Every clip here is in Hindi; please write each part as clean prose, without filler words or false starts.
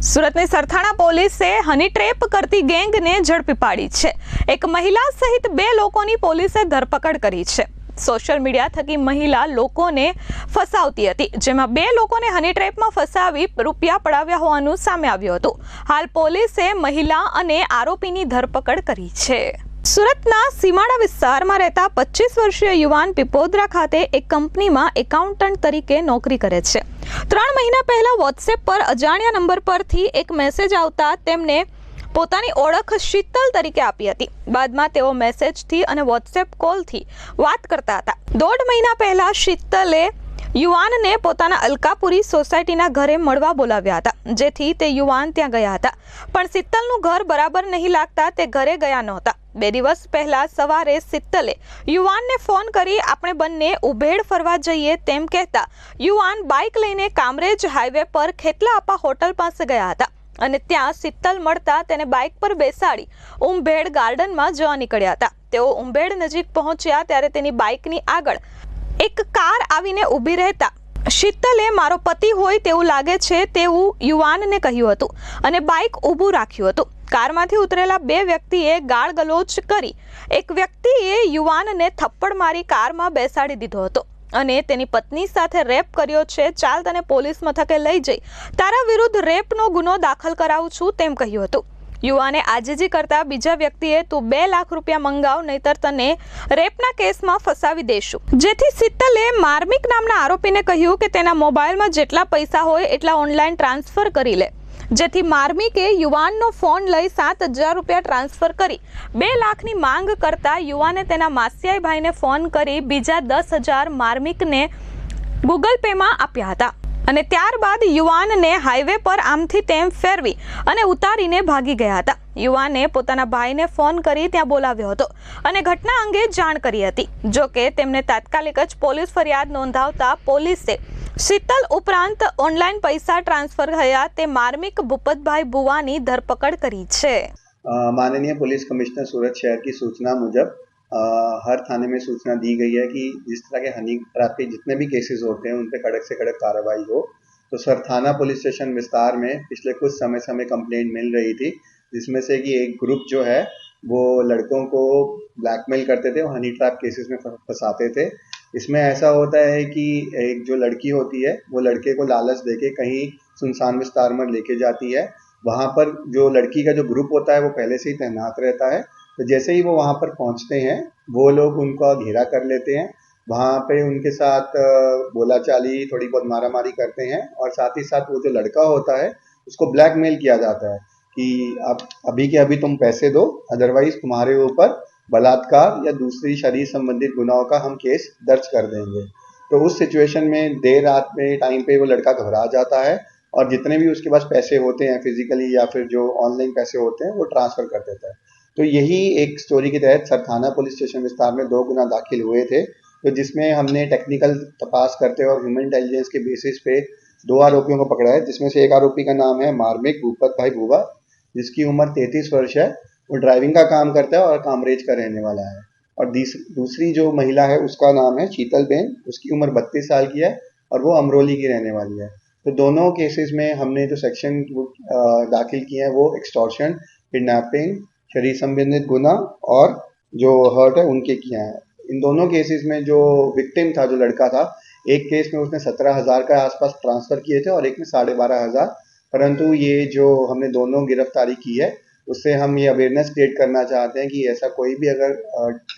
સુરતની સરથાણા પોલીસે હની ટ્રેપ કરતી ગેંગને ઝડપી પાડી છે। એક મહિલા સહિત 2 લોકોની પોલીસે ધરપકડ કરી છે। સોશિયલ મીડિયા થકી મહિલા લોકોને ફસાવતી હતી, જેમાં 2 લોકોને હની ટ્રેપમાં ફસાવી રૂપિયા પડાવ્યા હોવાનું સામે આવ્યું હતું। હાલ પોલીસે મહિલા અને આરોપીની ધરપકડ કરી છે। સુરતના સીમાડા વિસ્તારમાં રહેતા 25 વર્ષીય યુવાન પીપોદરા ખાતે એક કંપનીમાં એકાઉન્ટન્ટ તરીકે નોકરી કરે છે। 3 મહિના પહેલા વોટ્સએપ પર અજાણ્યા નંબર પરથી એક મેસેજ આવતા તેમને પોતાની ઓળખ શીતલ તરીકે આપી હતી। બાદમાં તેઓ મેસેજથી અને વોટ્સએપ કોલથી વાત કરતા હતા। 1.5 મહિના પહેલા શીતલે યુવાનને પોતાના અલકાપુરી સોસાયટીના ઘરે મળવા બોલાવ્યા હતા, જેથી તે યુવાન ત્યાં ગયા હતા, પણ શીતલનું ઘર બરાબર નહીં લાગતા તે ઘરે ગયા નહોતા। 2 દિવસ પહેલા સવારે શીતલે યુવાનને ફોન કરી આપણે બંને ઉભેડ ફરવા જઈએ તેમ કહેતા યુવાન બાઇક લઈને કામરેજ હાઈવે પર ખેતલાઆપા હોટલ પાસે ગયા હતા અને ત્યાં શીતલ મળતા તેને બાઇક પર બેસાડી ઉંભેડ ગાર્ડનમાં જવા નીકળ્યા હતા। તેઓ ઉંભેડ નજીક પહોંચ્યા ત્યારે તેની બાઇકની આગળ એક કાર આવીને ઊભી રહેતા શીતલે મારો પતિ હોય તેવું લાગે છે તેવું યુવાનને કહ્યું હતું અને બાઇક ઊભું રાખ્યું હતું। કારમાંથી ઉતરેલા 2 વ્યક્તિએ ગાળ ગલોચ કરી એક વ્યક્તિએ યુવાનને થપ્પડ મારી કારમાં બેસાડી દીધો હતો અને તેની પત્ની સાથે રેપ કર્યો છે। ચાલ તને પોલીસ મથકે લઈ જઈ તારા વિરુદ્ધ રેપનો ગુનો દાખલ કરાવું છું તેમ કહ્યું હતું। યુવાને આજીજી કરતા બીજા વ્યક્તિએ તું 2 લાખ રૂપિયા મંગાવ, નહીતર તને રેપના કેસમાં ફસાવી દેશું। જેથી શીતલે માર્મિક નામના આરોપીને કહ્યું કે તેના મોબાઈલમાં જેટલા પૈસા હોય એટલા ઓનલાઈન ટ્રાન્સફર કરી લે, જેથી માર્મિકે યુવાનનો ફોન લઈ 7,000 રૂપિયા ટ્રાન્સફર કરી 2 લાખની માંગ કરતા યુવાને તેના માસિયાઈ ભાઈને ફોન કરી બીજા 10,000 માર્મિકને ગૂગલ પેમાં આપ્યા હતા અને ત્યારબાદ યુવાનને હાઈવે પર આમથી તેમ ફેરવી અને ઉતારીને ભાગી ગયા હતા। યુવાને પોતાના ભાઈને ફોન કરી ત્યાં બોલાવ્યો હતો અને ઘટના અંગે જાણ કરી હતી। જો કે તેમને તાત્કાલિક જ પોલીસ ફરિયાદ નોંધાવતા પોલીસે શીતલ ઉપરાંત ઓનલાઈન પૈસા ટ્રાન્સફર થયા તે માર્મિક ભૂપતભાઈ ભુવાની ધરપકડ કરી છે। माननीय पुलिस कमिश्नर सूरत शहर की सूचना मुजब हर थाने में सूचना दी गई है कि जिस तरह के हनी ट्रैप के जितने भी केसेस होते हैं उन पे कड़क से कड़क कार्रवाई हो। तो सरथाना पुलिस स्टेशन विस्तार में पिछले कुछ समय से हमें कंप्लेंट मिल रही थी, जिसमें से कि एक ग्रुप जो है वो लड़कों को ब्लैकमेल करते थे और हनी ट्रैप केसेस में फंसाते थे। इसमें ऐसा होता है कि एक जो लड़की होती है वो लड़के को लालच देके कहीं सुनसान विस्तार में लेके जाती है। वहाँ पर जो लड़की का जो ग्रुप होता है वो पहले से ही तैनात रहता है। तो जैसे ही वो वहाँ पर पहुँचते हैं वो लोग उनका घेरा कर लेते हैं, वहाँ पे उनके साथ बोलाचाली थोड़ी बहुत मारामारी करते हैं और साथ ही साथ वो जो लड़का होता है उसको ब्लैकमेल किया जाता है कि अब अभी के अभी तुम पैसे दो, अदरवाइज तुम्हारे ऊपर बलात्कार या दूसरी शरीर संबंधित गुनाहों का हम केस दर्ज कर देंगे। तो उस सिचुएशन में देर रात में टाइम पे वो लड़का घबरा जाता है और जितने भी उसके पास पैसे होते हैं फिजिकली या फिर जो ऑनलाइन पैसे होते हैं वो ट्रांसफ़र कर देता है। तो यही एक स्टोरी के तहत सरथाना पुलिस स्टेशन विस्तार में 2 गुना दाखिल हुए थे, तो जिसमें हमने टेक्निकल तपास करते और ह्यूमन इंटेलिजेंस के बेसिस पे 2 आरोपियों को पकड़ा है, जिसमें से एक आरोपी का नाम है मार्मिक भूपतभाई भुवा, जिसकी उम्र 33 वर्ष है। वो ड्राइविंग का काम करता है और कामरेज का रहने वाला है। और दूसरी जो महिला है उसका नाम है शीतल बेन, उसकी उम्र 32 साल की है और वो अमरोली की रहने वाली है। तो दोनों केसेस में हमने जो सेक्शन दाखिल किए हैं वो एक्सटॉर्शन, किडनैपिंग, शरीर संबंधित गुना और जो हर्ट है उनके किया है। इन दोनों केसेस में जो विक्टिम था, जो लड़का था, एक केस में उसने 17,000 का आसपास ट्रांसफ़र किए थे और एक में 12,500। परंतु ये जो हमने दोनों गिरफ्तारी की है उससे हम ये अवेयरनेस क्रिएट करना चाहते हैं कि ऐसा कोई भी अगर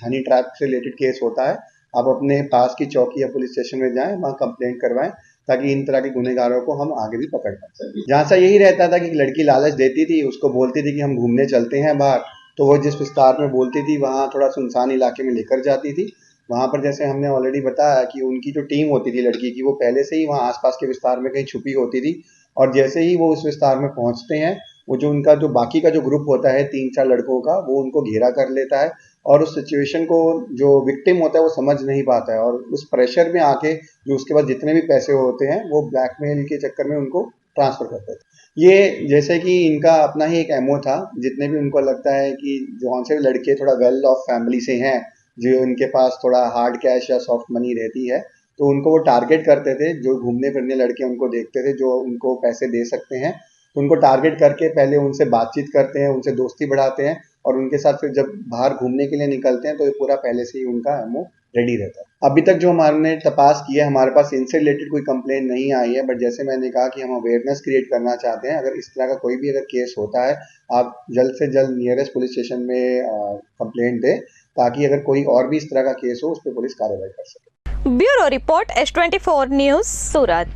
हनी ट्रैप से रिलेटेड केस होता है आप अपने पास की चौकी या पुलिस स्टेशन में जाएं, वहाँ कंप्लेंट करवाएं, ताकि इन तरह के गुनहगारों को हम आगे भी पकड़ सकें। जहाँ से यही रहता था कि लड़की लालच देती थी, उसको बोलती थी कि हम घूमने चलते हैं बाहर, तो वो जिस विस्तार में बोलती थी वहाँ थोड़ा सुनसान इलाके में लेकर जाती थी। वहाँ पर जैसे हमने ऑलरेडी बताया कि उनकी जो टीम होती थी लड़की की वो पहले से ही वहाँ आसपास के विस्तार में कहीं छुपी होती थी और जैसे ही वो उस विस्तार में पहुँचते हैं वो जो उनका जो बाकी का जो ग्रुप होता है 3-4 लड़कों का, वो उनको घेरा कर लेता है और उस सिचुएशन को जो विक्टिम होता है वो समझ नहीं पाता है और उस प्रेशर में आके जो उसके पास जितने भी पैसे होते हैं वो ब्लैकमेल के चक्कर में उनको ट्रांसफ़र करते थे। ये जैसे कि इनका अपना ही एक एमओ था, जितने भी उनको लगता है कि जो से लड़के थोड़ा वेल ऑफ फैमिली से हैं, जो इनके पास थोड़ा हार्ड कैश या सॉफ्ट मनी रहती है, तो उनको वो टारगेट करते थे। जो घूमने फिरने लड़के उनको देखते थे जो उनको पैसे दे सकते हैं, तो उनको टारगेट करके पहले उनसे बातचीत करते हैं, उनसे दोस्ती बढ़ाते हैं और उनके साथ फिर जब बाहर घूमने के लिए निकलते हैं तो ये पूरा पहले से ही उनका एमओ रेडी रहता है। अभी तक जो हमने तपास किया है, हमारे पास इनसे रिलेटेड कोई कंप्लेंट नहीं आई है, बट जैसे मैंने कहा कि हम अवेयरनेस क्रिएट करना चाहते हैं। अगर इस तरह का कोई भी अगर केस होता है, आप जल्द से जल्द नियरेस्ट पुलिस स्टेशन में कंप्लेंट दें, ताकि अगर कोई और भी इस तरह का केस हो उस पर पुलिस कार्रवाई कर सके। ब्यूरो रिपोर्ट S24 न्यूज़ सूरत।